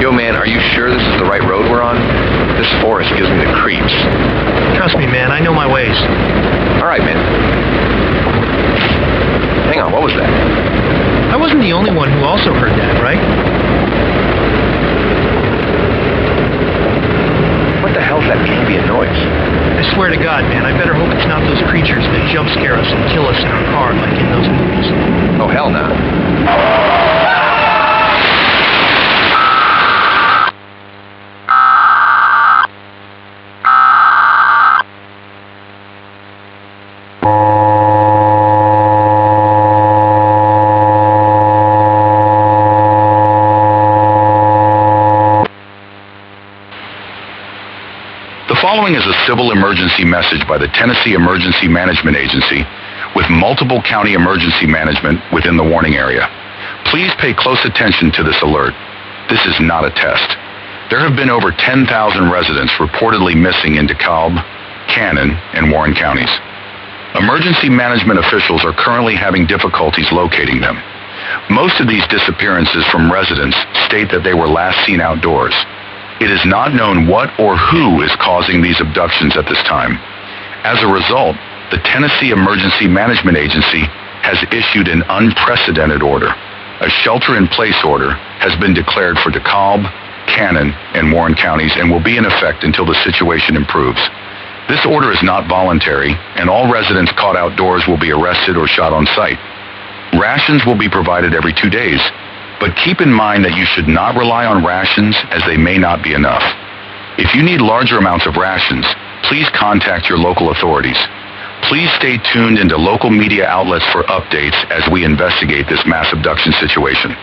Yo, man, are you sure this is the right road we're on? This forest gives me the creeps. Trust me, man, I know my ways. All right, man. Hang on, what was that? I wasn't the only one who also heard that, right? What the hell's that ambient noise? I swear to God, man, I better hope it's not those creatures that jump scare us and kill us in our car like in those movies. Oh, hell no. The following is a civil emergency message by the Tennessee Emergency Management Agency with multiple county emergency management within the warning area. Please pay close attention to this alert. This is not a test. There have been over 10,000 residents reportedly missing in DeKalb, Cannon, and Warren counties. Emergency management officials are currently having difficulties locating them. Most of these disappearances from residents state that they were last seen outdoors. It is not known what or who is causing these abductions at this time. As a result, the Tennessee Emergency Management Agency has issued an unprecedented order. A shelter-in-place order has been declared for DeKalb, Cannon, and Warren counties and will be in effect until the situation improves. This order is not voluntary, and all residents caught outdoors will be arrested or shot on sight. Rations will be provided every 2 days, but keep in mind that you should not rely on rations as they may not be enough. If you need larger amounts of rations, please contact your local authorities. Please stay tuned into local media outlets for updates as we investigate this mass abduction situation.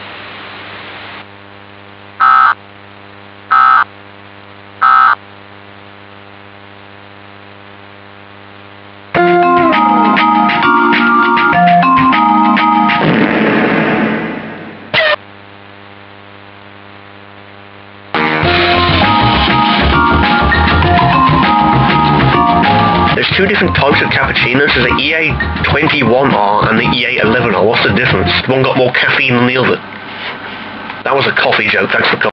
Two different types of cappuccinos. There's the EA21R and the EA11R. What's the difference? One got more caffeine than the other. That was a coffee joke. Thanks for coming.